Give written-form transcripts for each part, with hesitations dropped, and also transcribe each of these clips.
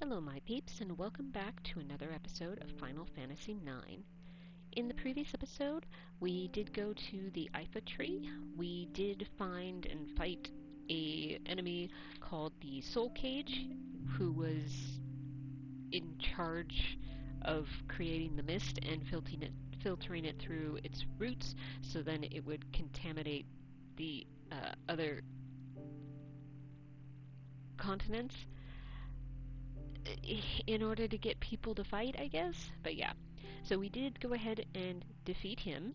Hello my peeps, and welcome back to another episode of Final Fantasy IX. In the previous episode, we did go to the Iifa Tree. We did find and fight a enemy called the Soul Cage, who was in charge of creating the mist and filtering it through its roots, so then it would contaminate the other continents in order to get people to fight, I guess. But yeah, so we did go ahead and defeat him,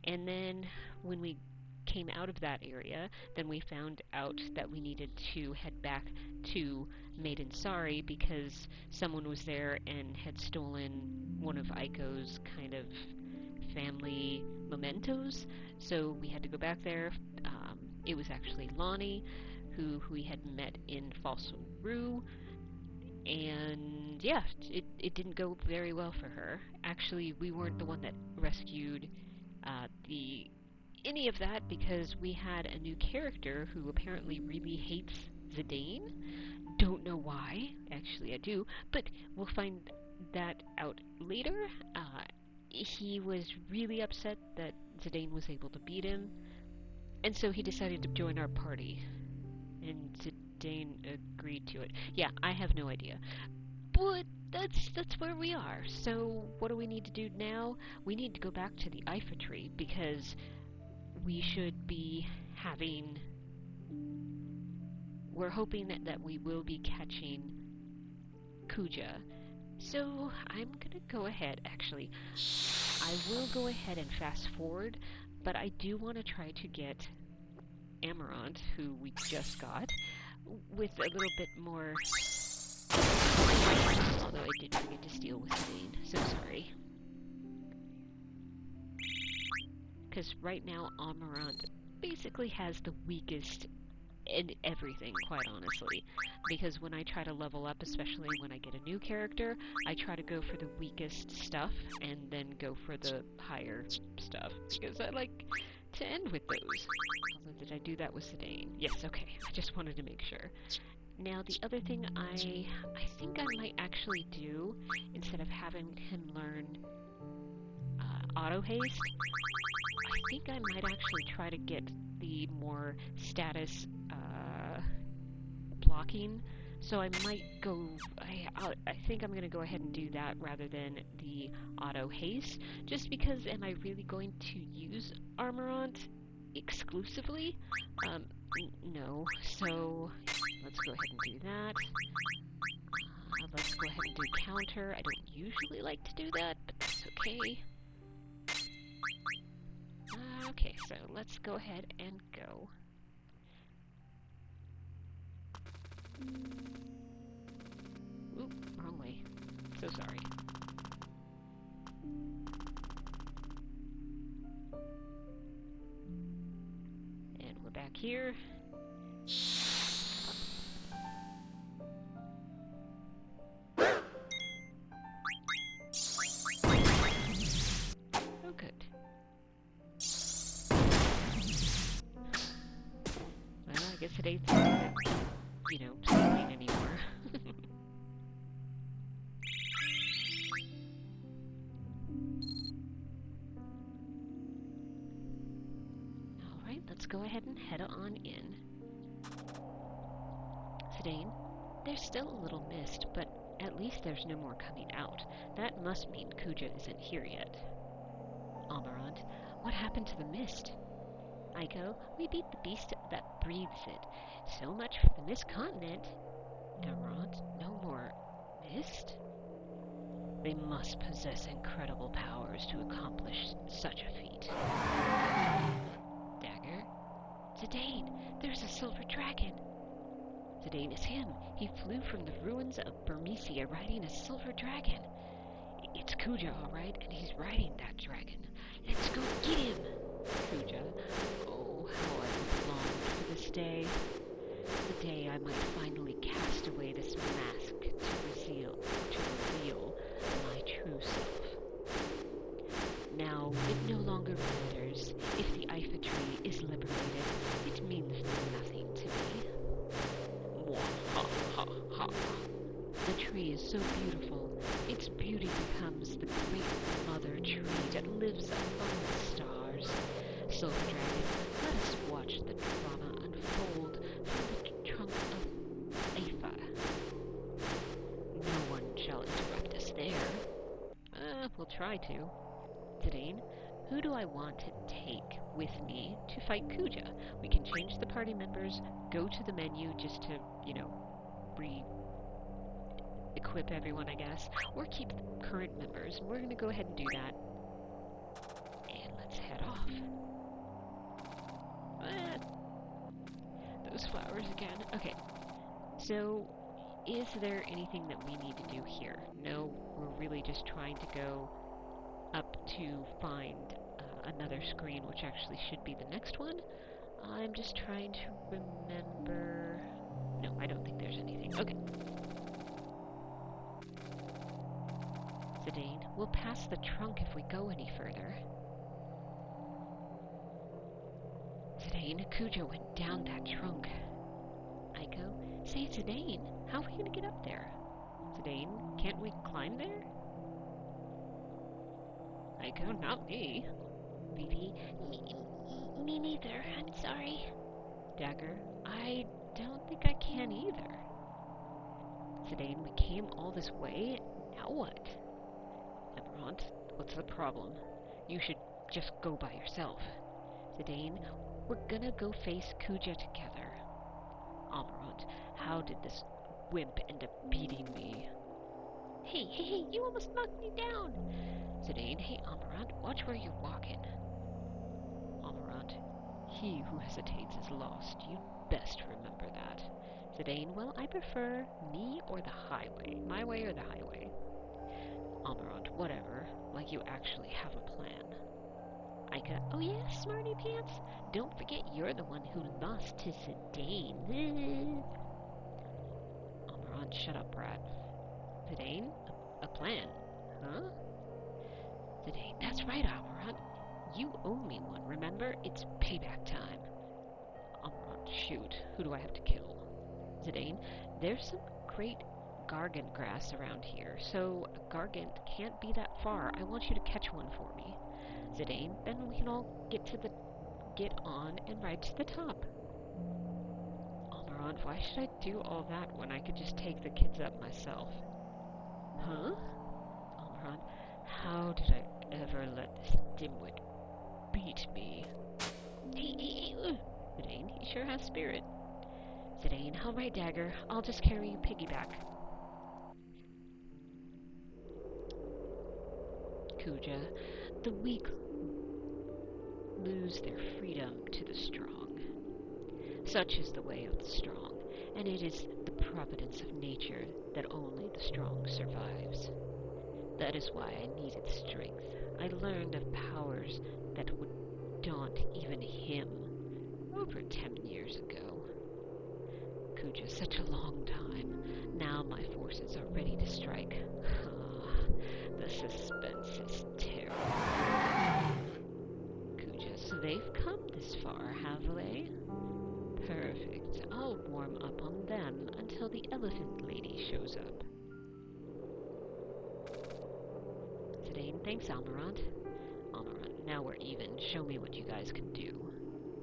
and then when we came out of that area, then we found out that we needed to head back to Maiden Sari because someone was there and had stolen one of Aiko's kind of family mementos, so we had to go back there. It was actually Lonnie, who we had met in Fossil Rue, and yeah, it didn't go very well for her. Actually, we weren't the one that rescued any of that, because we had a new character who apparently really hates Zidane. Don't know why. Actually, I do, but we'll find that out later. He was really upset that Zidane was able to beat him, and so he decided to join our party. And Zidane agreed to it. Yeah, I have no idea. But that's where we are. So what do we need to do now? We need to go back to the Iifa Tree, because we should be having... We're hoping that we will be catching Kuja. So I'm gonna go ahead, actually, I will go ahead and fast forward, but I do want to try to get Amarant, who we just got, with a little bit more... Although I did forget to steal with Zidane, so sorry. Because right now Amarant basically has the weakest in everything, quite honestly. Because when I try to level up, especially when I get a new character, I try to go for the weakest stuff and then go for the higher stuff, because I like to end with those. Although, did I do that with Zidane? Yes, okay. I just wanted to make sure. Now, the other thing I think I might actually do, instead of having him learn auto haste, I think I might actually try to get the more status blocking. So I might go... I think I'm going to go ahead and do that rather than the auto haste, just because am I really going to use Amarant exclusively? No. So let's go ahead and do that. Let's go ahead and do counter. I don't usually like to do that, but that's okay. Okay, so let's go ahead and go. Oop, wrong way. So sorry. And we're back here. Oh, good. Well, I guess it ain't stealing anymore. Alright, let's go ahead and head on in. Zidane, there's still a little mist, but at least there's no more coming out. That must mean Kuja isn't here yet. Amarant, what happened to the mist? Aiko, we beat the beast that breathes it. So much for the Mist Continent. Amarant, no more mist? They must possess incredible powers to accomplish such a feat. Dagger? Zidane, there's a silver dragon. Zidane is him. He flew from the ruins of Burmecia riding a silver dragon. It's Kuja, alright, and he's riding that dragon. Let's go get him! Kuja, oh, how I longed for this day. The day I might finally cast away this mask to reveal my true self. Now, it no longer matters if the Iifa Tree is liberated. It means nothing to me. Mwah, ha, ha, ha. The tree among the stars. Silver Dragon, let us watch the drama unfold from the trunk of Iifa. No one shall interrupt us there. We'll try to. Zidane, who do I want to take with me to fight Kuja? We can change the party members, go to the menu just to, equip everyone, I guess, or keep the current members. We're going to go ahead and do that. And let's head off. Those flowers again. Okay, so is there anything that we need to do here? No, we're really just trying to go up to find another screen, which actually should be the next one. I'm just trying to remember... No, I don't think there's anything. Okay. Zidane, we'll pass the trunk if we go any further. Zidane, Kuja went down that trunk. Aiko, say Zidane, how are we gonna get up there? Zidane, can't we climb there? Aiko, not me. Vivi, me neither, I'm sorry. Dagger, I don't think I can either. Zidane, we came all this way, now what? Emerald, what's the problem? You should just go by yourself. Zidane, we're gonna go face Kuja together. Amarant, how did this wimp end up beating me? Hey, you almost knocked me down! Zidane, hey Amarant, watch where you're walking. Amarant, he who hesitates is lost. You'd best remember that. Zidane, well, I prefer me or the highway. My way or the highway. Amarant, whatever. Like you actually have a plan. Aika, oh yeah, smarty pants. Don't forget you're the one who lost to Zidane. Amarant, shut up, brat. Zidane, a plan? Huh? Zidane, that's right, Amarant. You owe me one, remember? It's payback time. Amarant, shoot. Who do I have to kill? Zidane, there's some great gargant grass around here, so a gargant can't be that far. I want you to catch one for me. Zidane, then we can all get on and ride to the top. Amarant, why should I do all that when I could just take the kids up myself? Huh? Amarant, how did I ever let this dimwit beat me? Hey, Zidane, he sure has spirit. Zidane, alright, Dagger, I'll just carry you piggyback. Kuja, the weak lose their freedom to the strong. Such is the way of the strong, and it is the providence of nature that only the strong survives. That is why I needed strength. I learned of powers that would daunt even him over 10 years ago. Kuja, such a long time. Now my forces are ready to strike. The suspense is terrible. Kuja, so they've come this far, have they? Perfect. I'll warm up on them until the elephant lady shows up. Zidane, thanks, Amarant. Amarant, now we're even. Show me what you guys can do.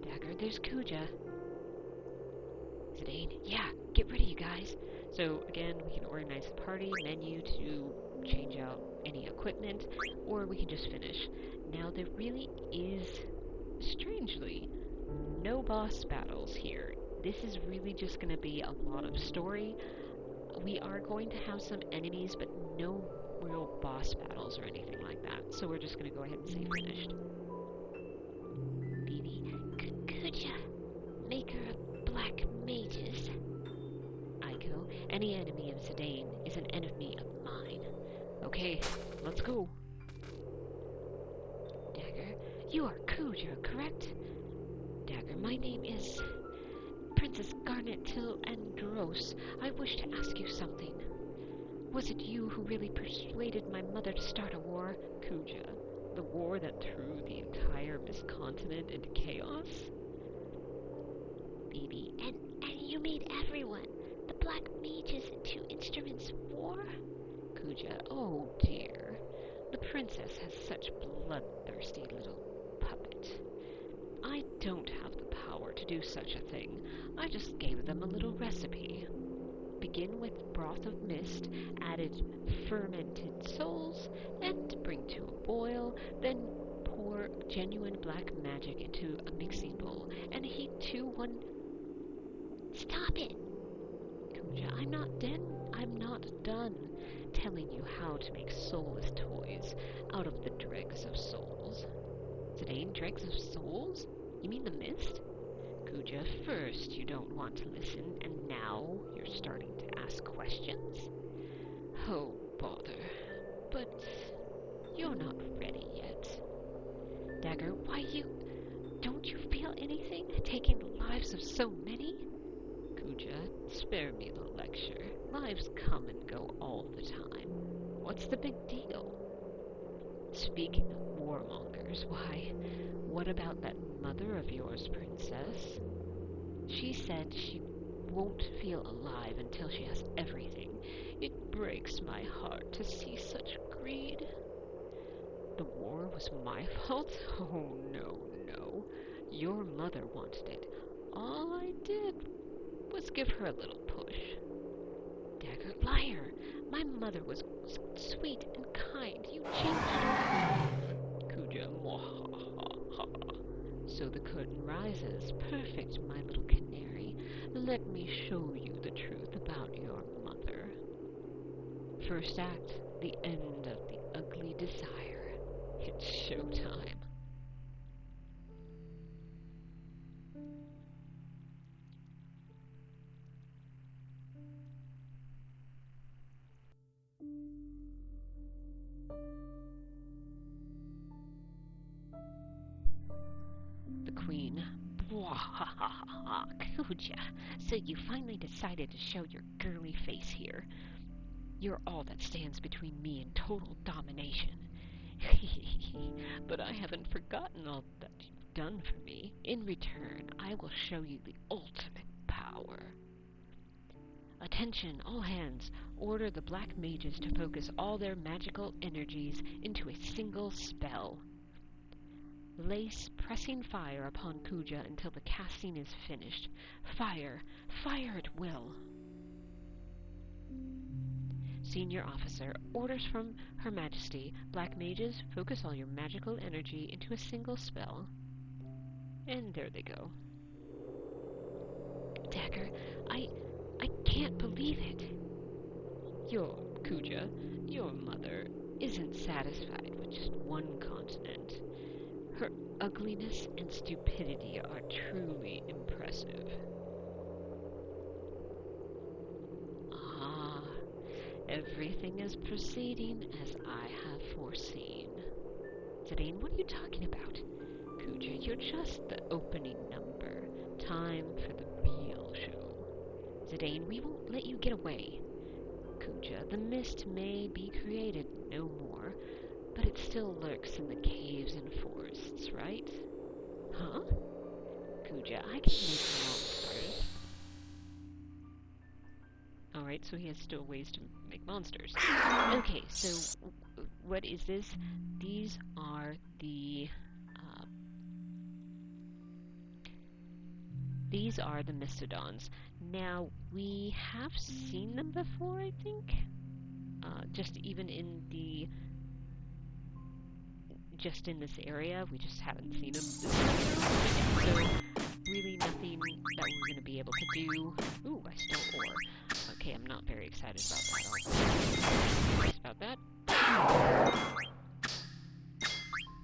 Dagger, there's Kuja. Zidane, yeah, get ready, you guys. So, again, we can organize the party menu to change out any equipment, or we can just finish. Now, there really is, strangely, no boss battles here. This is really just going to be a lot of story. We are going to have some enemies, but no real boss battles or anything like that. So we're just going to go ahead and say finished. Bibi, Kuja, maker of black mages. Aiko, any enemy of Zidane is an enemy of mine. Okay, let's go. Dagger, you are Kuja, correct? Dagger, my name is Princess Garnet Till Andros. I wish to ask you something. Was it you who really persuaded my mother to start a war? Kuja, the war that threw the entire Miscontinent into chaos? Bibi, and you made everyone, the black mages, into instruments of war? Kuja, oh dear. The princess has such bloodthirsty little puppet. I don't have the power to do such a thing. I just gave them a little recipe. Begin with broth of mist, added fermented souls, and bring to a boil, then pour genuine black magic into a mixing bowl, and heat to one... Stop it! Kuja, I'm not done telling you how to make soulless toys out of the dregs of souls. Zidane, dregs of souls? You mean the mist? Kuja, first you don't want to listen, and now you're starting to ask questions? Oh, bother. But you're not ready yet. Dagger, don't you feel anything, taking the lives of so many? Kuja, spare me the lecture. Lives come and go all the time. What's the big deal? Speaking of warmongers, why, what about that mother of yours, princess? She said she won't feel alive until she has everything. It breaks my heart to see such greed. The war was my fault? Oh, no, no. Your mother wanted it. All I did was give her a little push. Dagger, liar! My mother was sweet and kind. You changed her. Kuja, mwahaha. So the curtain rises. Perfect, my little canary. Let me show you the truth about your mother. First act, the end of the ugly desire. It's showtime. The Queen. Bwahahaha, Kuja, so you finally decided to show your girly face here. You're all that stands between me and total domination. But I haven't forgotten all that you've done for me. In return, I will show you the ultimate power. Attention, all hands. Order the black mages to focus all their magical energies into a single spell. Lace pressing fire upon Kuja until the casting is finished. Fire! Fire at will! Senior Officer, orders from Her Majesty. Black mages, focus all your magical energy into a single spell. And there they go. Dagger, I can't believe it. Kuja, your mother isn't satisfied with just one continent. Her ugliness and stupidity are truly impressive. Ah, everything is proceeding as I have foreseen. Zidane, what are you talking about? Kuja, you're just the opening number. Time for the real show. Zidane, we won't let you get away. Kuja, the mist may be created no more, but it still lurks in the caves and forests, right? Huh? Kuja, I can make monsters. Alright, so he has still ways to make monsters. Okay, so what is this? These are the Mystodons. Now, we have seen them before, I think? Just in this area, we just haven't seen them this time. So, really nothing that we're going to be able to do. Ooh, I stole ore. Okay, I'm not very excited about that.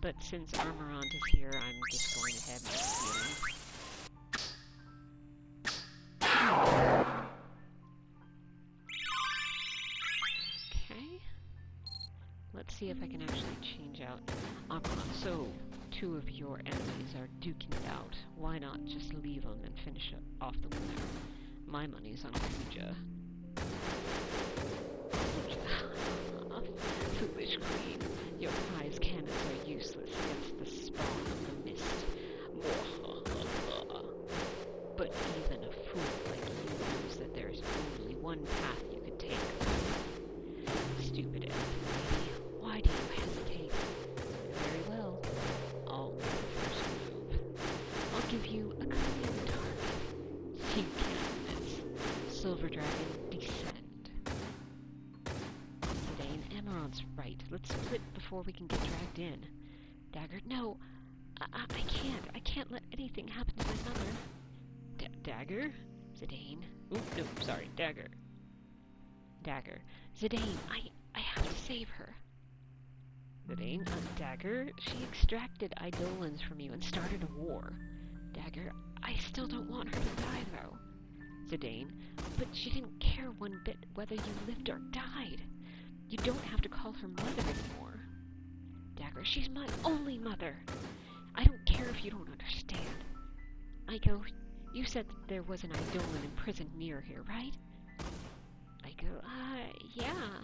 But since Armorant is here, I'm just going ahead and steal him. Okay. Let's see if I can actually change out Armorant. So, two of your enemies are duking it out. Why not just leave them and finish off the winner? My money's on Kuja. Foolish queen, your prize cannons are useless against the spawn of the mist. But even a fool like you knows that there is only one path you could take. Stupid elf lady, why do you hesitate? Silver Dragon, descend. Zidane, Amaranth's right. Let's split before we can get dragged in. Dagger, no! I can't. I can't let anything happen to my mother. Dagger? Zidane. Oop, no, sorry, Dagger. Dagger. Zidane, I have to save her. Zidane, Dagger, she extracted Eidolons from you and started a war. Dagger, I still don't want her to die, though. Zidane, but she didn't care one bit whether you lived or died. You don't have to call her mother anymore. Dagger, she's my only mother. I don't care if you don't understand. Ico, you said that there was an Eidolon imprisoned near here, right? Ico, yeah.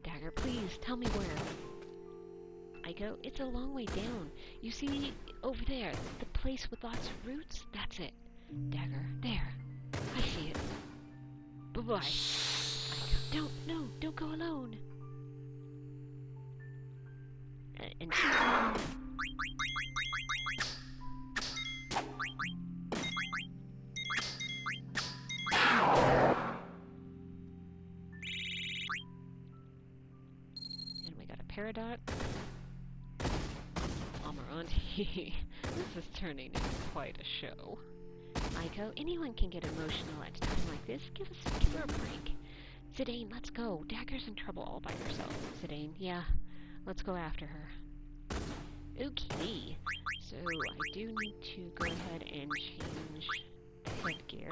Dagger, please, tell me where. Ico, it's a long way down. You see, over there, the place with lots of roots? That's it. Dagger, there. I see it. Bye-bye. Ico, don't go alone. And we got a Peridot. Amaranth. This is turning into quite a show. Ico, anyone can get emotional at a time like this. Give her a break. Zidane, let's go. Dagger's in trouble all by herself. Zidane, yeah. Let's go after her. Okay. So, I do need to go ahead and change the headgear.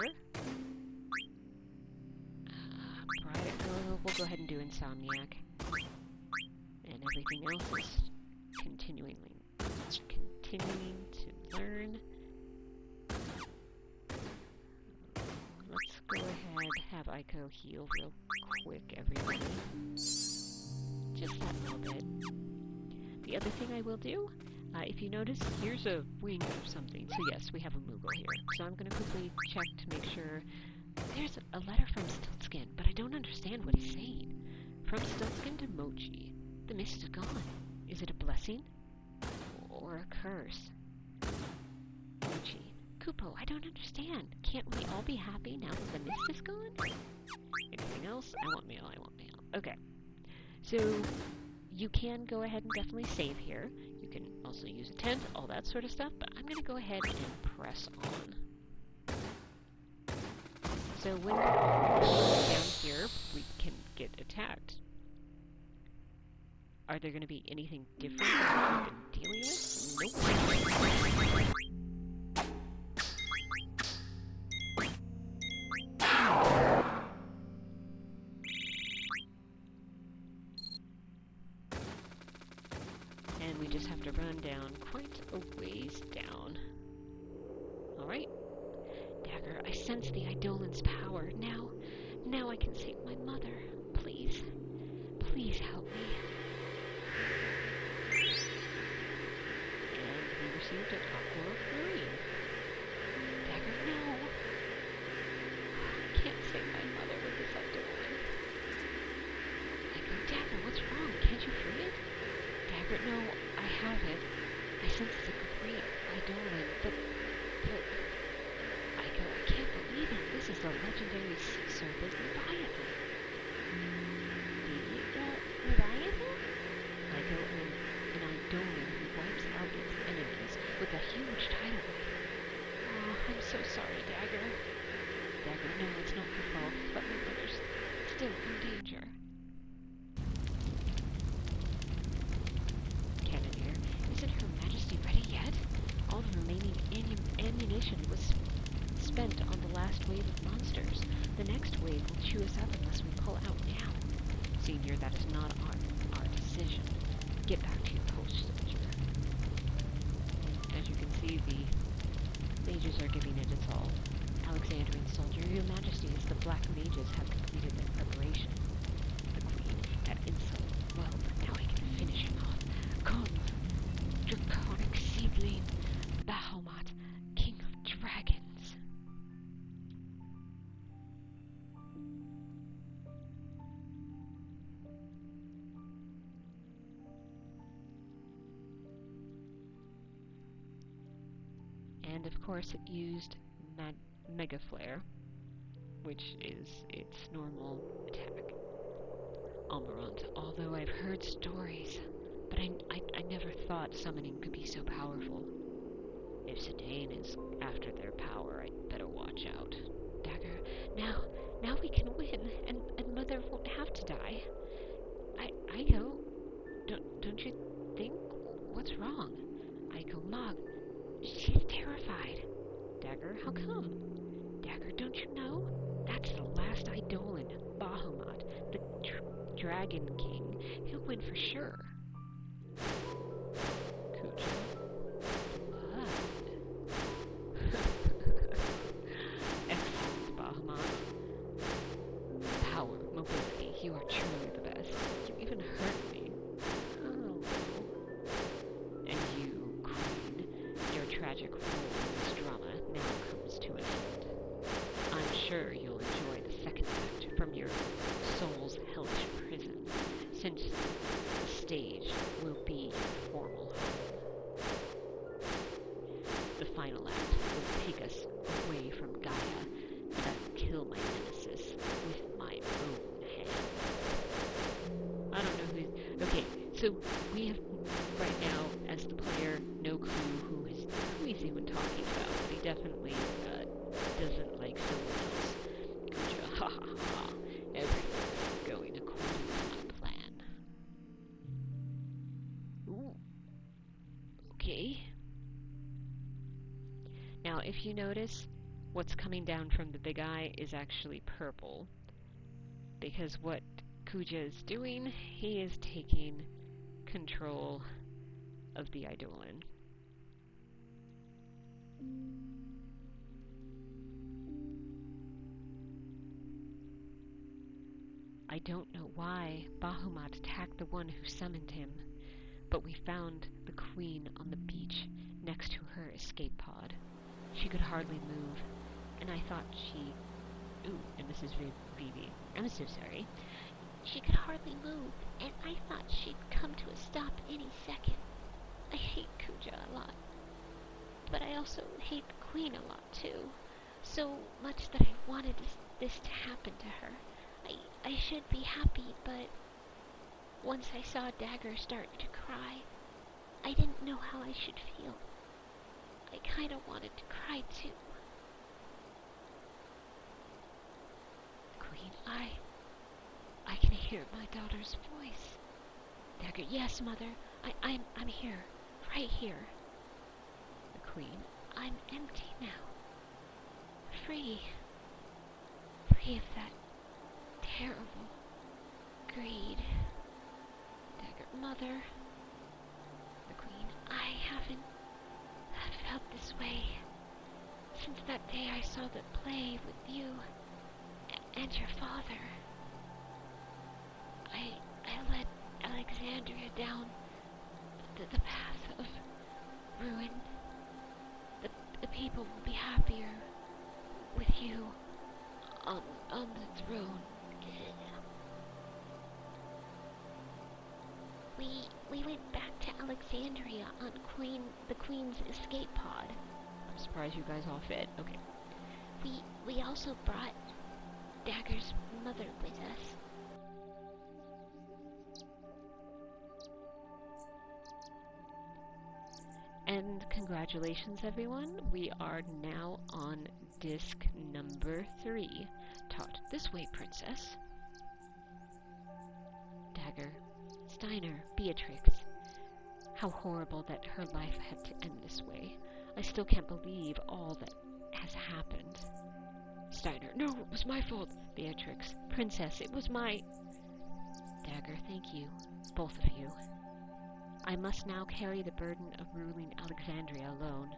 We'll go ahead and do Insomniac. And everything else is continuing to learn. Let's go ahead, have Ico heal real quick, everybody. Just that little bit. The other thing I will do, if you notice, here's a wing of something. So yes, we have a Moogle here. So I'm going to quickly check to make sure. There's a letter from Stiltskin, but I don't understand what he's saying. From Stiltskin to Mochi. The mist is gone. Is it a blessing? Or a curse? Mochi. Kupo, I don't understand. Can't we all be happy now that the mist is gone? Anything else? I want mail. Okay. So, you can go ahead and definitely save here. You can also use a tent, all that sort of stuff, but I'm going to go ahead and press on. So when down here, we can get attacked. Are there going to be anything different than what we've been dealing with? Nope. And we just have to run down quite a ways down. Alright. Dagger, I sense the Eidolon's power. Now I can save my mother. Please. Please help me. And we received an Aqua Marine. Dagger, no. I can't save my mother with this Eidolon. I go, Dagger, what's wrong? Can't you free it? Dagger, no, I have it. I sense it's a great Eidolon, but I can't believe it. This is the legendary sea serpent Leviathan. Leviathan? I go, an Eidolon who wipes out its enemies with a huge tidal wave. Oh, I'm so sorry, Dagger. Dagger, no, it's not your fault, but my mother's still in danger. Cannoneer, isn't Her Majesty ready yet? All the remaining ammunition was spent on the last wave of monsters. The next wave will chew us up unless we pull out now. Senior, that is not our decision. Get back to your post, soldier. And as you can see, the mages are giving it its all. Alexandrian soldier, your majesty, as the black mages have completed their preparation. The queen, that insult. Well, now I can finish him off. Come, draconic seedling, Bahamut, king of dragons. And of course it used Mega Flare. which is its normal attack. Almirant, although I've heard stories, but I never thought summoning could be so powerful. If Sedain is after their power, I'd better watch out. Dagger, now we can win, and Mother won't have to die. Aiko, don't you think? What's wrong? Aiko, Mog, she's terrified. Dagger, how come? Dagger, don't you know? That's the last Eidolon, Bahamut, the Dragon King. He'll win for sure. Kuja. What? Excellent, Bahamut. Power, mobility, you are truly the best. You even hurt me. Oh. And you, Queen, your tragic role in this drama now comes to an end. I'm sure you'll enjoy the second act from your soul's hellish prison, since the stage will be your formal home. The final act will take us away from Gaia, and I will kill my nemesis with my own hand. I don't know who's... Okay, so we have right now, as the player, no clue who he's even talking about, but he definitely doesn't like someone else. Kuja, ha ha ha. Everything's going according to my plan. Ooh. Okay. Now, if you notice, what's coming down from the big eye is actually purple. Because what Kuja is doing, he is taking control of the Eidolon. I don't know why Bahamut attacked the one who summoned him, but we found the queen on the beach next to her escape pod. She could hardly move, and I thought she... Ooh, and this is Vivi. I'm so sorry. She could hardly move, and I thought she'd come to a stop any second. I hate Kuja a lot, but I also hate the queen a lot too. So much that I wanted this to happen to her. I should be happy, but once I saw Dagger start to cry, I didn't know how I should feel. I kinda wanted to cry too. Queen, I can hear my daughter's voice. Dagger, yes, Mother, I'm here, right here. The Queen, I'm empty now. Free of that terrible greed. Dagger, Mother. The Queen, I haven't felt this way since that day I saw the play with you and your father. I led Alexandria down the path of ruin. The people will be happier with you on the throne. We went back to Alexandria on the Queen's escape pod. I'm surprised you guys all fit. Okay. We also brought Dagger's mother with us. And congratulations, everyone. We are now on disc number 3. Taught this way, Princess. Dagger, Steiner, Beatrix. How horrible that her life had to end this way. I still can't believe all that has happened. Steiner, no, it was my fault. Beatrix, Princess, it was my... Dagger, thank you, both of you. I must now carry the burden of ruling Alexandria alone.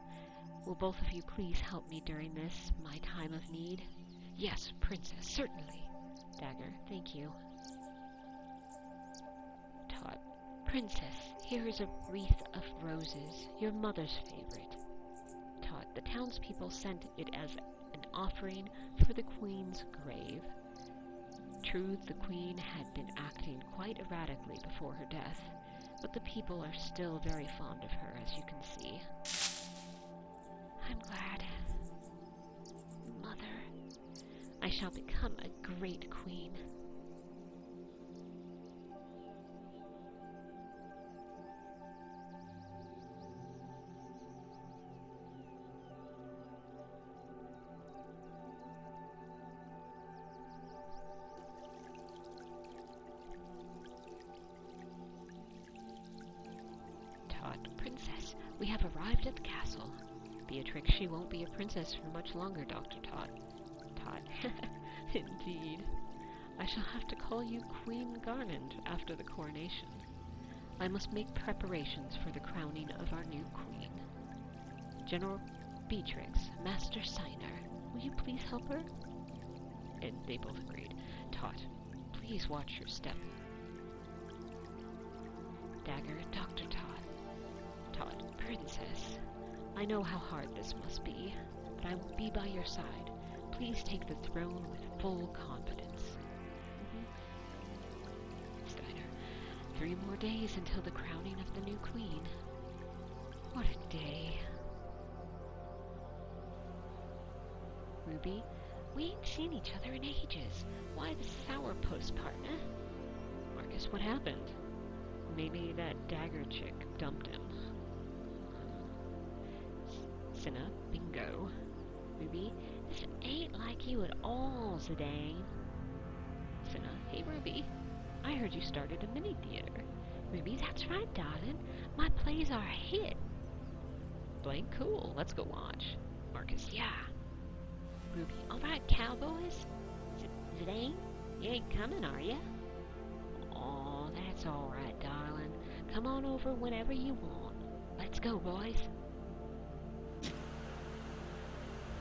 Will both of you please help me during this, my time of need? Yes, Princess, certainly. Dagger, thank you. Todd, Princess, here is a wreath of roses, your mother's favorite. Todd, the townspeople sent it as an offering for the Queen's grave. True, the Queen had been acting quite erratically before her death, but the people are still very fond of her, as you can see. I'm glad. Mother. I shall become a great queen. Princess, we have arrived at the castle. Beatrix, she won't be a princess for much longer, Dr. Todd. Todd. Indeed. I shall have to call you Queen Garland after the coronation. I must make preparations for the crowning of our new queen. General Beatrix, Master Signer, will you please help her? And they both agreed. Todd, please watch your step. Dagger, Dr. Todd. Todd, Princess, I know how hard this must be, but I will be by your side. Please take the throne with full confidence. Steiner, 3 more days until the crowning of the new queen. What a day. Ruby, we ain't seen each other in ages. Why the sourpuss, partner? Marcus, what happened? Maybe that Dagger chick dumped him. Cinna, bingo. Ruby, this ain't like you at all, Zidane. Cinna, hey Ruby, I heard you started a mini theater. Ruby, that's right, darling. My plays are a hit. Blank, cool, let's go watch. Marcus, yeah. Ruby, alright, cowboys. Zidane, you ain't coming, are ya? Oh, that's alright, darling. Come on over whenever you want. Let's go, boys.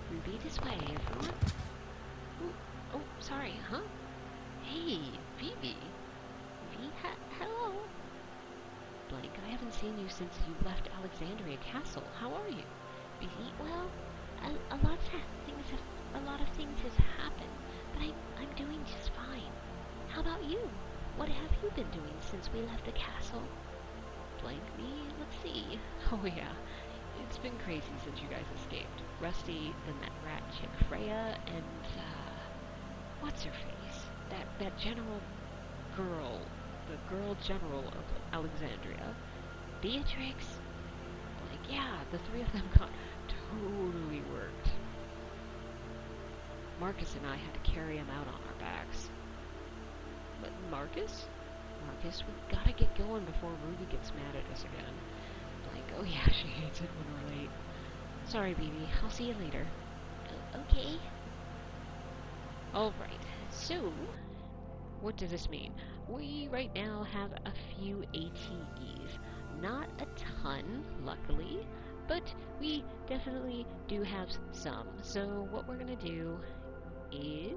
Ruby, this way, everyone. Ooh, oh, sorry, huh? Hey, Phoebe. Hello. Blank, I haven't seen you since you left Alexandria Castle. How are you? Busy? Well, a lot of things have happened, but I'm doing just fine. How about you? What have you been doing since we left the castle? Blank, me? Let's see. Oh yeah. It's been crazy since you guys escaped. Rusty, then that rat chick Freya, and, what's her face? That general girl, the girl general of Alexandria. Beatrix? Like, yeah, the 3 of them got totally worked. Marcus and I had to carry him out on our backs. But Marcus? Marcus, we gotta get going before Ruby gets mad at us again. Oh yeah, she hates it when we're late. Sorry, baby. I'll see you later. Okay. Alright, so, what does this mean? We right now have a few ATEs. Not a ton, luckily, but we definitely do have some. So what we're gonna do is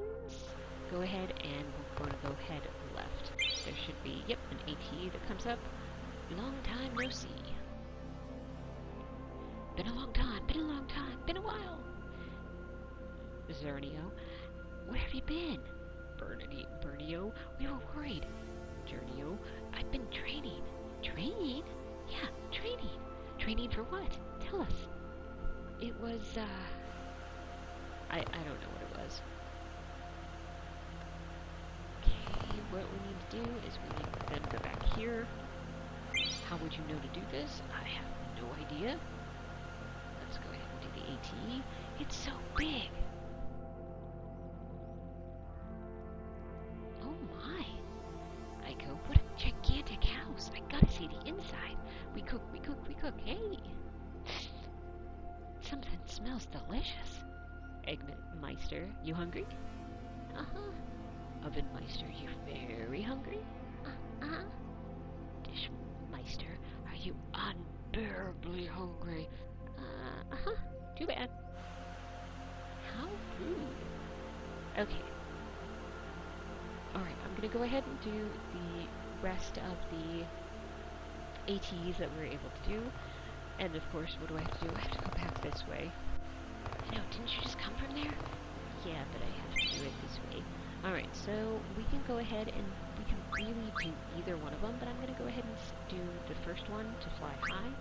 go ahead and we're gonna go head left. There should be, yep, an ATE that comes up. Long time no see. Been a long time, been a while. Zernio, where have you been? Bernio, we were worried. Jernio, I've been training. Training? Yeah, training. Training for what? Tell us. It was, I don't know what it was. Okay, what we need to do is we need to then go back here. How would you know to do this? I have no idea. Let's go ahead and do the ATE. It's so big. Oh my. Aiko, what a gigantic house. I gotta see the inside. We cook. Hey. Something smells delicious. Eggmeister, you hungry? Uh-huh. Ovenmeister, you very hungry? Uh-huh. Dishmeister, are you unbearably hungry? Uh-huh. Too bad. How rude. Okay. Alright, I'm gonna go ahead and do the rest of the ATs that we're able to do. And of course, what do I have to do? I have to go back this way. I know, didn't you just come from there? Yeah, but I have to do it this way. Alright, so we can go ahead and we can really do either one of them, but I'm gonna go ahead and do the first one to fly high.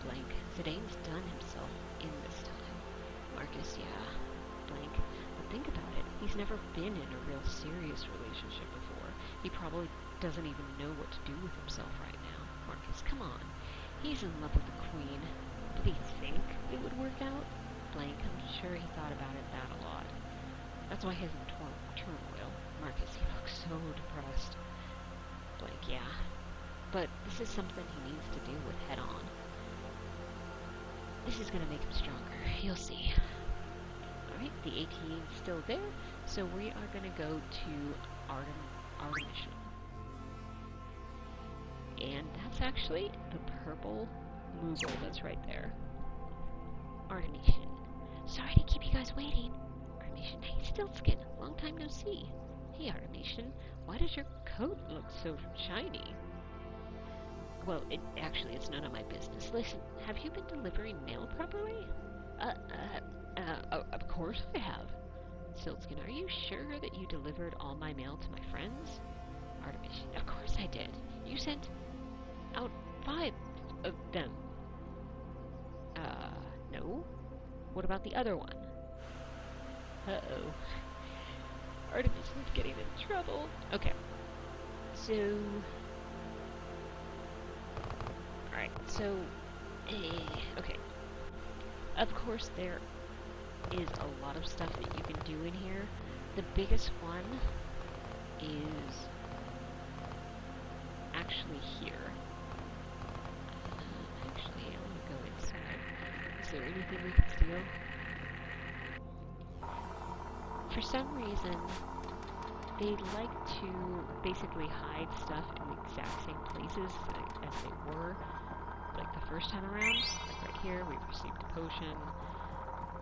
Blank. Zidane's done himself in this time. Marcus, yeah. Blank. But think about it. He's never been in a real serious relationship before. He probably doesn't even know what to do with himself right now. Marcus, come on. He's in love with the queen. Did he think it would work out? Blank, I'm sure he thought about that a lot. That's why he's in turmoil. Marcus, he looks so depressed. Blank, yeah. But this is something he needs to deal with head on. This is gonna make him stronger. You'll see. Alright, the AT is still there, so we are gonna go to Artemission. And that's actually the purple Moogle that's right there. Artemission. Sorry to keep you guys waiting. Artemission, hey Stiltskin, long time no see. Hey Artemission, why does your coat look so shiny? Well, it's none of my business. Listen, have you been delivering mail properly? Of course I have. Stiltskin, are you sure that you delivered all my mail to my friends? Artemission, of course I did. You sent out 5 of them. No? What about the other one? Uh-oh. Artemission's getting in trouble. Okay. So... Alright, so... okay. Of course, there is a lot of stuff that you can do in here. The biggest one is actually here. Actually, I want to go inside. Is there anything we can steal? For some reason, they like to basically hide stuff in the exact same places as they were, like the first time around. Like right here, we've received a potion.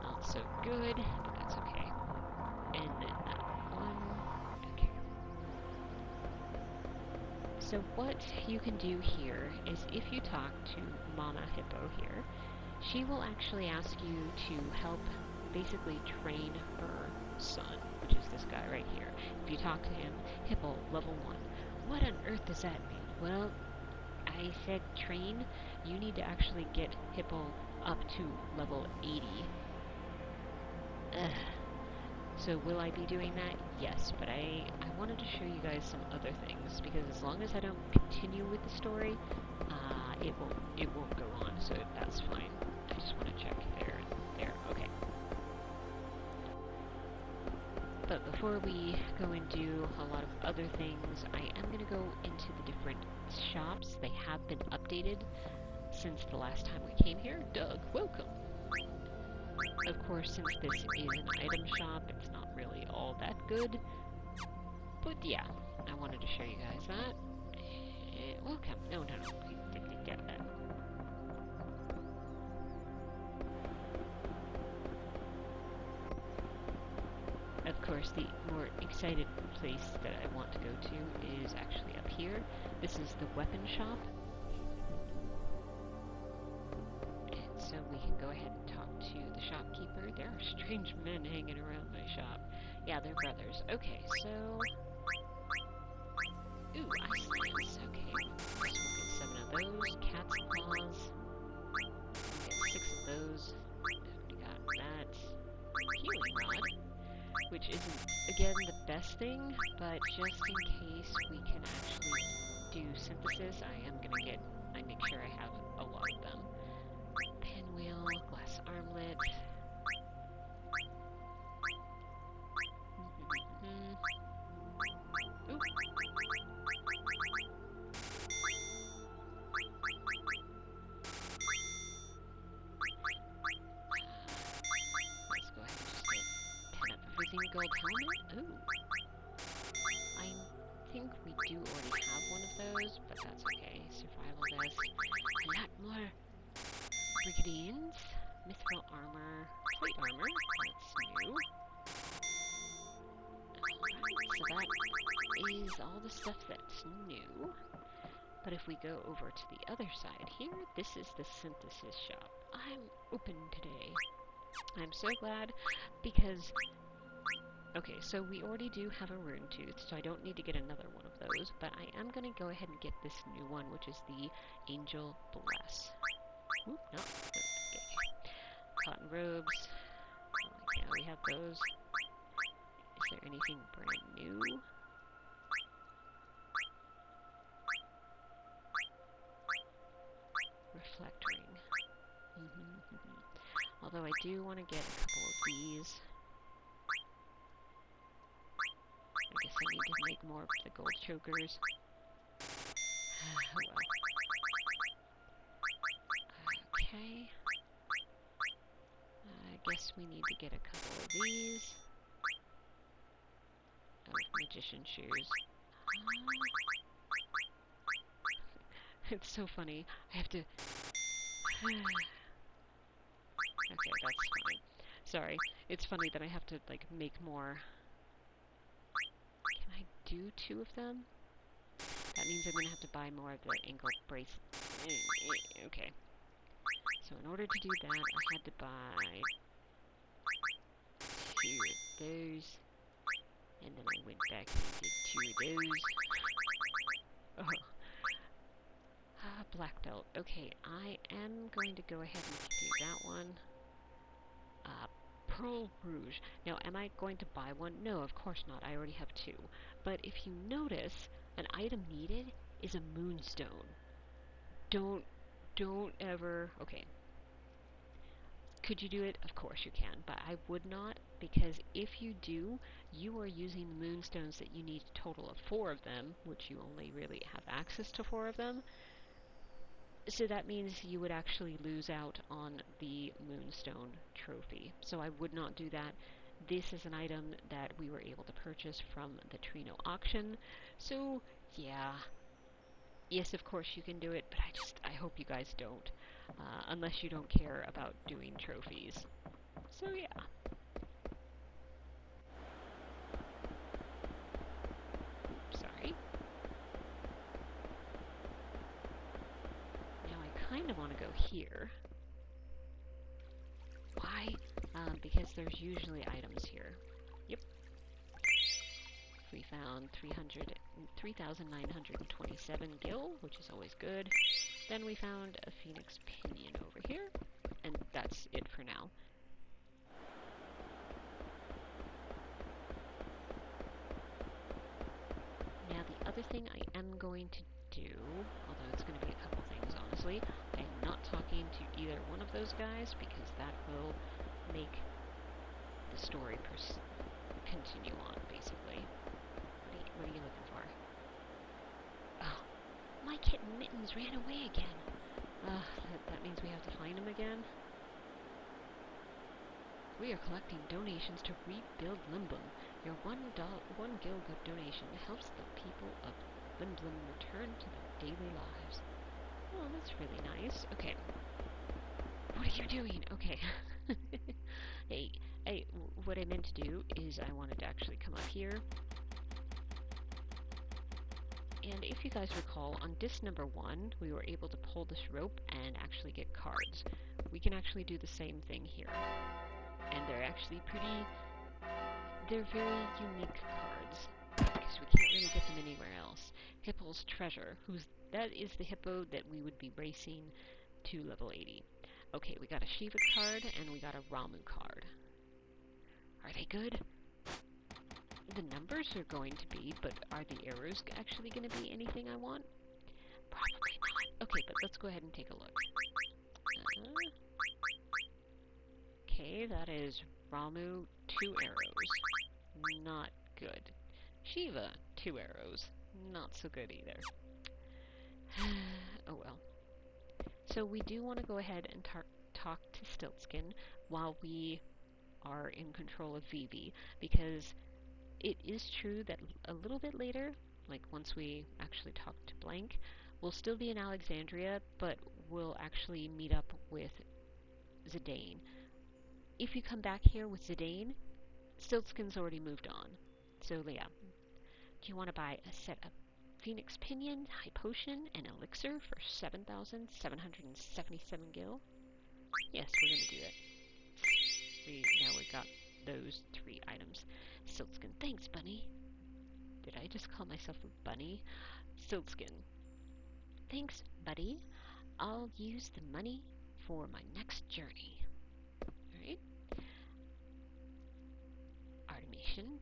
Not so good, but that's okay. And then that one. Okay. So what you can do here is if you talk to Mama Hippo here, she will actually ask you to help basically train her son, which is this guy right here. If you talk to him, Hippo, level 1. What on earth does that mean? Well, I said train. You need to actually get Hippo up to level 80. Ugh. So will I be doing that? Yes, but I wanted to show you guys some other things, because as long as I don't continue with the story, it won't go on, so that's fine. I just want to check there and there. Okay. But before we go and do a lot of other things, I am going to go into the different shops. They have been updated since the last time we came here. Doug, welcome! Of course, since this is an item shop, it's not really all that good. But yeah, I wanted to show you guys that. Welcome. No, we didn't get that. Of course, the more excited place that I want to go to is actually up here. This is the weapon shop. And so we can go ahead and talk to the shopkeeper. There are strange men hanging around my shop. Yeah, they're brothers. Okay, so... Ooh, ice slams. Okay, so we'll get 7 of those. Cat's claws. We'll get 6 of those. We got that. Healing rod, which isn't, again, the best thing, but just in case we can actually do synthesis, I make sure I have a lot of them. Pinwheel, glass armlet. Ooh. Let's go ahead and just get 10 of everything. Gold helmet? Ooh. I think we do already have one of those, but that's okay. Survival vest. A lot more brigandines. Mithril armor. Plate armor. That's new. Alright, so that is all the stuff that's new. But if we go over to the other side here, this is the synthesis shop. I'm open today. I'm so glad, because... Okay, so we already do have a rune tooth, so I don't need to get another one of those, but I am going to go ahead and get this new one, which is the Angel Bless. Oop, no. Okay. Cotton robes. Yeah, we have those. Is there anything brand new? Reflect ring. Although I do want to get a couple of these. I guess I need to make more of the gold chokers. Oh well. Okay. I guess we need to get a couple of these. Oh, magician shoes. It's so funny. I have to... Okay, that's fine. Sorry. It's funny that I have to, like, make more. Can I do 2 of them? That means I'm gonna have to buy more of the ankle brace. Okay. So in order to do that, I had to buy 2 of those. And then I went back and did 2 of those. Oh. Black belt. Okay, I am going to go ahead and do that one. Pearl Rouge. Now, am I going to buy one? No, of course not. I already have 2. But if you notice, an item needed is a moonstone. Don't ever... Okay. Could you do it? Of course you can, but I would not, because if you do, you are using the moonstones that you need a total of 4 of them, which you only really have access to 4 of them. So that means you would actually lose out on the moonstone trophy. So I would not do that. This is an item that we were able to purchase from the Trino auction. So, yeah. Yes, of course you can do it, but I hope you guys don't. Unless you don't care about doing trophies. So, yeah. Sorry. Kind of want to go here. Why? Because there's usually items here. Yep. We found 3,927 gil, which is always good. Then we found a phoenix pinion over here, and that's it for now. Now the other thing I am going to do, although it's going to be a couple things honestly, I am not talking to either one of those guys because that will make the story continue on, basically. What are you looking for? Oh, my kitten Mittens ran away again. That means we have to find him again. We are collecting donations to rebuild Limbum. Your $1 gil good donation helps the people of Limbum return to their daily lives. Oh, that's really nice. Okay. What are you doing? Okay. Hey, what I meant to do is I wanted to actually come up here. And if you guys recall, on disc number 1, we were able to pull this rope and actually get cards. We can actually do the same thing here. And they're actually they're very unique cards, because we can't really get them anywhere else. Hippo's Treasure, that is the hippo that we would be racing to level 80. Okay, we got a Shiva card, and we got a Ramu card. Are they good? The numbers are going to be, but are the arrows actually going to be anything I want? Probably not. Okay, but let's go ahead and take a look. Okay, that is Ramu, 2 arrows. Not good. Shiva, 2 arrows. Not so good either. Oh well. So we do want to go ahead and talk to Stiltskin while we are in control of Vivi, because it is true that a little bit later, like once we actually talk to Blank, we'll still be in Alexandria, but we'll actually meet up with Zidane. If you come back here with Zidane, Stiltskin's already moved on. So, yeah. Do you want to buy a set of Phoenix Pinion, High Potion, and Elixir for 7,777 gil? Yes, we're going to do it. Now we got those 3 items. Stiltskin, thanks, Bunny. Did I just call myself a bunny? Stiltskin. Thanks, buddy. I'll use the money for my next journey. Alright. Artemisian.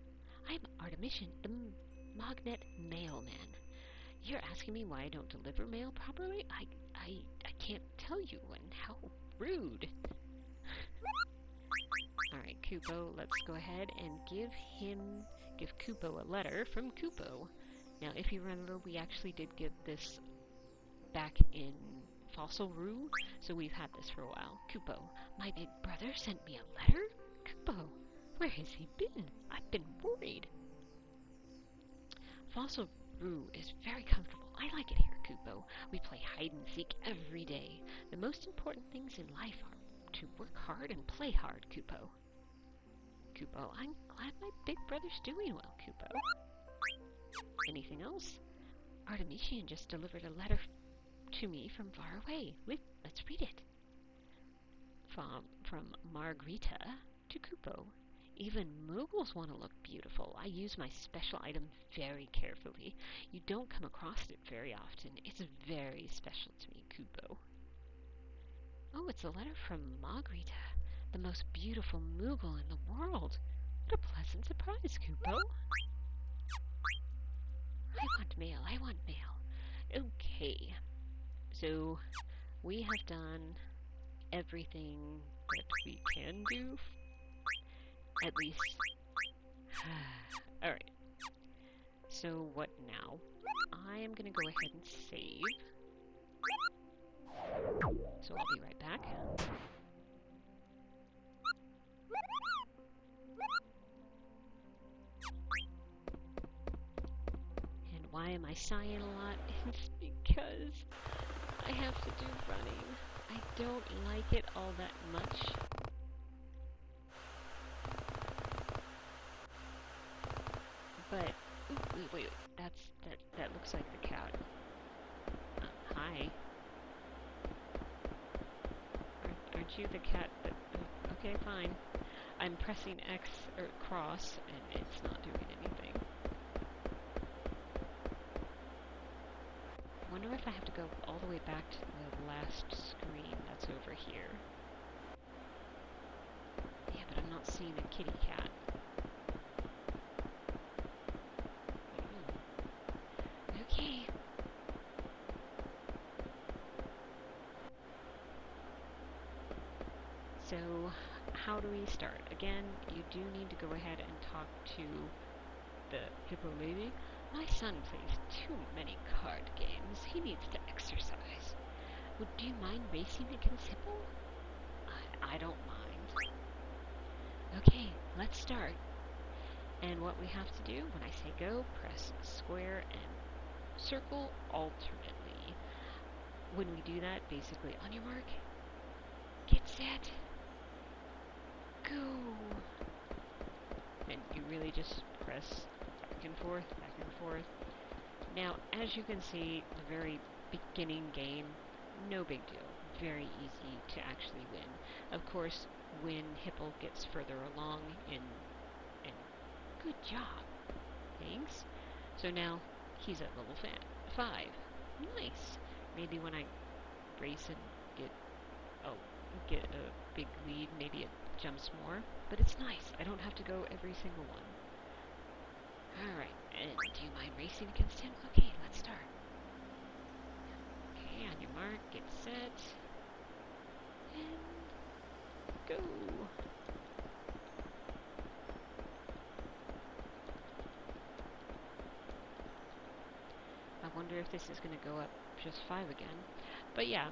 I'm Artemisian, the Magnet Mailman. You're asking me why I don't deliver mail properly? I can't tell you, and how rude. Alright, Kupo, let's go ahead and give Kupo a letter from Kupo. Now, if you remember, we actually did get this back in Fossil Rue, so we've had this for a while. Kupo, my big brother sent me a letter? Kupo, where has he been? I've been worried. Fossil Rue is very comfortable. I like it here, Kupo. We play hide and seek every day. The most important things in life are to work hard and play hard, Kupo. Kupo, I'm glad my big brother's doing well, Kupo. Anything else? Artemisian just delivered a letter to me from far away. Let's read it. From Margarita to Kupo. Even Moogles want to look beautiful. I use my special item very carefully. You don't come across it very often. It's very special to me, Kupo. Oh, it's a letter from Margarita, the most beautiful Moogle in the world. What a pleasant surprise, Kupo. I want mail. I want mail. Okay. So, we have done everything that we can do. At least. Alright. So, what now? I am gonna go ahead and save. So, I'll be right back. And why am I sighing a lot? It's because I have to do running. I don't like it all that much. But, ooh, wait, that looks like the cat. Hi. Aren't you the cat that, okay, fine. I'm pressing X, or cross, and it's not doing anything. I wonder if I have to go all the way back to the last screen that's over here. Yeah, but I'm not seeing a kitty cat. Okay. So, how do we start? Again, you do need to go ahead and talk to the hippo lady. My son plays too many card games. He needs to exercise. Do you mind racing against Hippo? I don't mind. Okay, let's start. And what we have to do, when I say go, press square and circle alternately. When we do that, basically, on your mark, get set, go. And you really just press back and forth, back and forth. Now, as you can see, the very beginning game, no big deal. Very easy to actually win. Of course, when Hipple gets further along in good job. Thanks. So now, he's at level 5. Nice. Maybe when I race and get a big lead, maybe it jumps more. But it's nice. I don't have to go every single one. Alright, and do you mind racing against him? Okay, let's start. Okay, on your mark, get set, and go. I wonder if this is going to go up just 5 again. But yeah,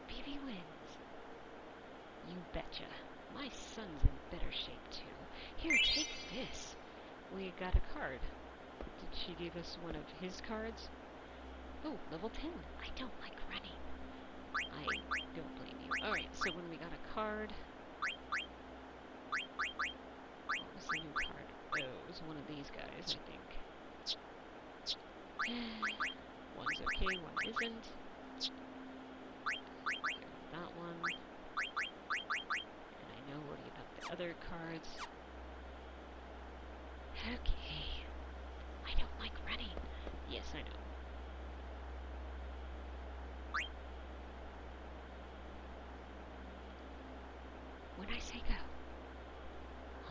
BB wins. You betcha. My son's in better shape too. Here, take this. We got a card. Did she give us one of his cards? Oh, level 10. I don't like running. I don't blame you. Alright, so when we got a card... What was the new card? Oh, it was one of these guys, I think. One's okay, one isn't. That one. And I know what about the other cards. Okay. I don't like running. Yes, I know. When I say go,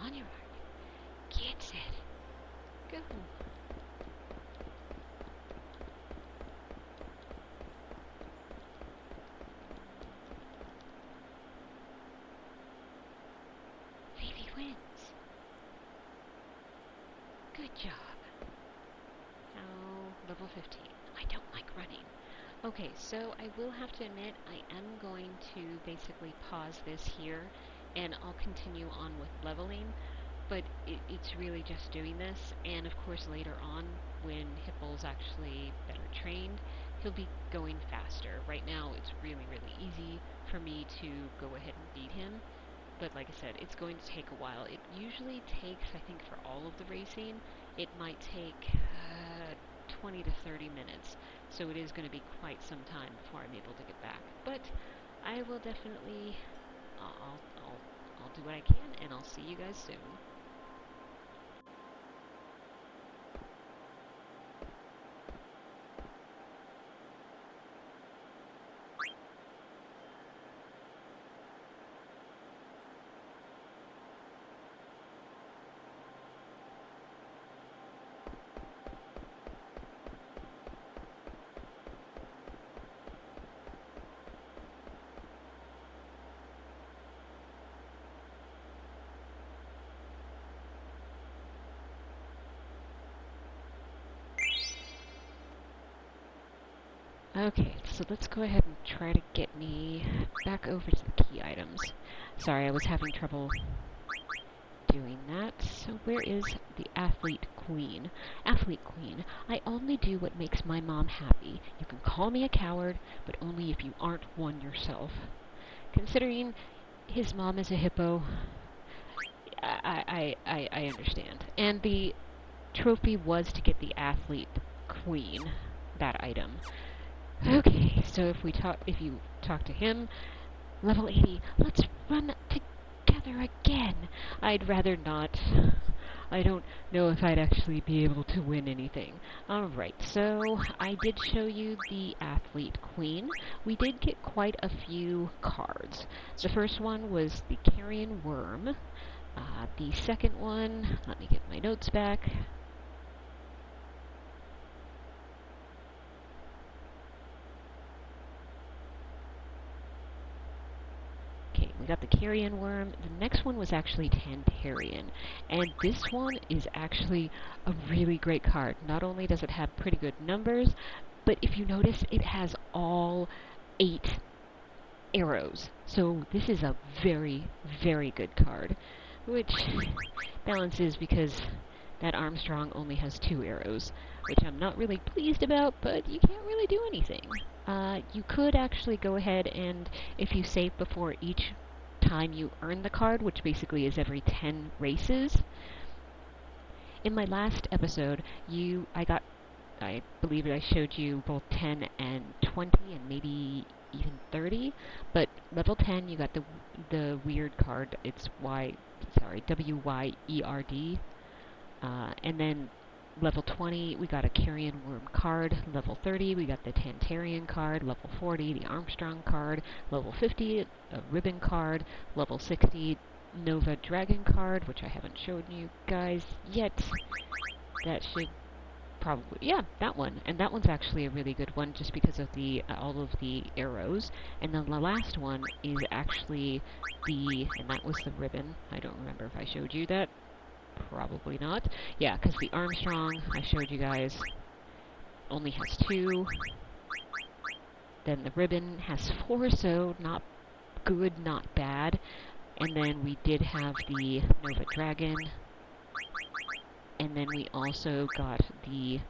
on your mark, get That's it. Go. Phoebe wins. Good job. Now, level 15. I don't like running. Okay, so I will have to admit I am going to basically pause this here, and I'll continue on with leveling, but it's really just doing this, and of course later on, when Hippel's actually better trained, he'll be going faster. Right now, it's really, really easy for me to go ahead and beat him, but like I said, it's going to take a while. It usually takes, I think for all of the racing, it might take 20 to 30 minutes. So it is going to be quite some time before I'm able to get back. But I will definitely, I'll do what I can, and I'll see you guys soon. Okay, so let's go ahead and try to get me back over to the key items. Sorry, I was having trouble doing that. So where is the Athlete Queen? Athlete Queen, I only do what makes my mom happy. You can call me a coward, but only if you aren't one yourself. Considering his mom is a hippo, I understand. And the trophy was to get the Athlete Queen, that item. Okay, so if you talk to him, level 80, let's run together again. I'd rather not. I don't know if I'd actually be able to win anything. Alright, so I did show you the Athlete Queen. We did get quite a few cards. The first one was the Carrion Worm. The second one, let me get my notes back. Okay, we got the Carrion Worm. The next one was actually Tantarian, and this one is actually a really great card. Not only does it have pretty good numbers, but if you notice, it has all 8 arrows. So this is a very, very good card, which balances because that Armstrong only has 2 arrows, which I'm not really pleased about, but you can't really do anything. You could actually go ahead and, if you save before each time you earn the card, which basically is every 10 races. In my last episode, I believe I showed you both 10 and 20 and maybe even 30, but level 10 you got the weird card. It's W-Y-E-R-D. And then level 20, we got a Carrion Worm card. Level 30, we got the Tantarian card. Level 40, the Armstrong card. Level 50, a Ribbon card. Level 60, Nova Dragon card, which I haven't shown you guys yet. That should probably, yeah, that one. And that one's actually a really good one just because of the all of the arrows. And then the last one is actually and that was the Ribbon. I don't remember if I showed you that. Probably not. Yeah, because the Armstrong, I showed you guys, only has 2. Then the Ribbon has 4, so not good, not bad. And then we did have the Nova Dragon. And then we also got the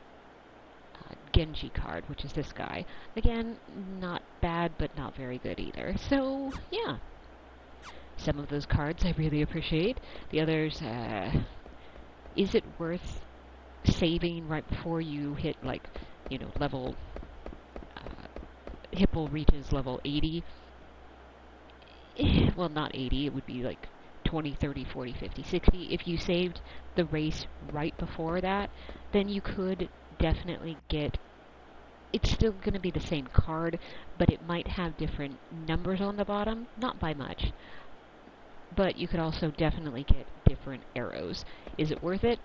Genji card, which is this guy. Again, not bad, but not very good either. So, yeah. Some of those cards I really appreciate. The others, is it worth saving right before you hit, like, you know, level, Hipple reaches level 80? Well, not 80, it would be like 20, 30, 40, 50, 60. If you saved the race right before that, then you could definitely get... It's still going to be the same card, but it might have different numbers on the bottom, not by much. but you could also definitely get different arrows. Is it worth it?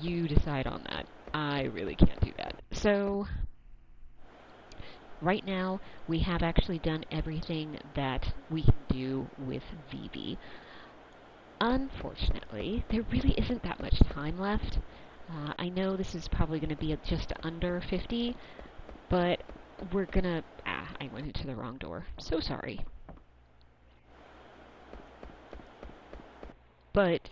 You decide on that. I really can't do that. So, right now, we have actually done everything that we can do with Vivi. Unfortunately, there really isn't that much time left. I know this is probably going to be just under 50, but we're gonna... I went into the wrong door. So sorry. But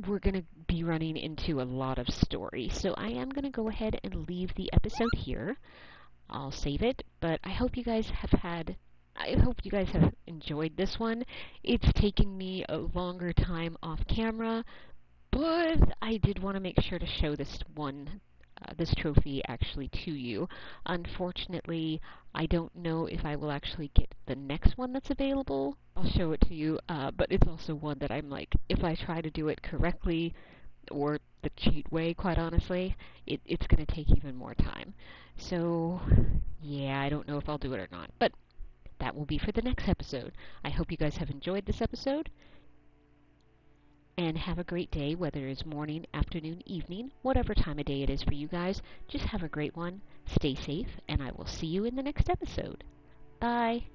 we're gonna be running into a lot of story, so I am gonna go ahead and leave the episode here. I'll save it, but I hope you guys have enjoyed this one. It's taken me a longer time off camera, but I did want to make sure to show this trophy actually to you. Unfortunately, I don't know if I will actually get the next one that's available. I'll show it to you, but it's also one that I'm like, if I try to do it correctly, or the cheat way, quite honestly, it's going to take even more time. So, yeah, I don't know if I'll do it or not, but that will be for the next episode. I hope you guys have enjoyed this episode, and have a great day, whether it's morning, afternoon, evening, whatever time of day it is for you guys. Just have a great one, stay safe, and I will see you in the next episode. Bye!